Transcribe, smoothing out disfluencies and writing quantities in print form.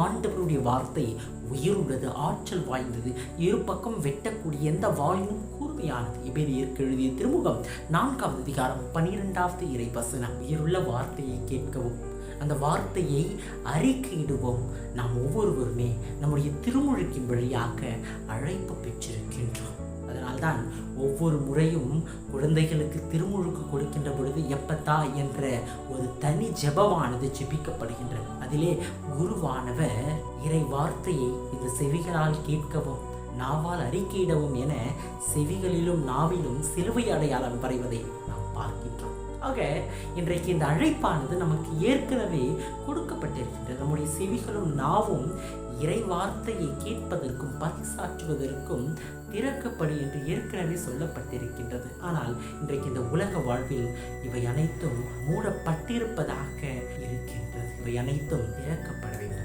ஆண்டவருடைய வார்த்தை உயிருள்ளது, ஆற்றல் வாய்ந்தது, இரு பக்கம் வெட்டக்கூடிய எந்த வாயும் கூர்மையானது. எபிரேயருக்கு எழுதிய திருமுகம் 4வது அதிகாரம் 12வது இறைவசனம். உயிருள்ள வார்த்தையை கேட்கவும், அந்த வார்த்தையை அறிக்கையிடுவோம். நாம் ஒவ்வொருவருமே நம்முடைய திருமுழுக்கின் வழியாக அழைப்பு பெற்றிருக்கின்றோம். அதனால்தான் ஒவ்வொரு முறையும் குழந்தைகளுக்கு திருமுழுக்கு கொடுக்கின்ற பொழுது எப்பத்தா என்ற ஒரு தனி ஜெபமானது ஜெபிக்கப்படுகின்றது. அதிலே குருவானவர் இறை வார்த்தையை இந்த செவிகளால் கேட்கவும், நாவால் அறிக்கையிடவும் என செவிகளிலும் நாவிலும் சிலுவை அடையாளம் வரைவதை நாம் பார்க்கின்றோம். ஆக இன்றைக்கு இந்த அழைப்பானது நமக்கு ஏற்கனவே கொடுக்கப்பட்டிருக்கின்றது. நம்முடைய செவிகளும் நாவும் இறை வார்த்தையை கேட்பதற்கும் பறைசாற்றுவதற்கும் திறக்கப்படு என்று ஏற்கனவே சொல்லப்பட்டிருக்கின்றது. ஆனால் இன்றைக்கு இந்த உலக வாழ்வில் இவை அனைத்தும் மூடப்பட்டிருப்பதாக இருக்கின்றது. இவை அனைத்தும் திறக்கப்பட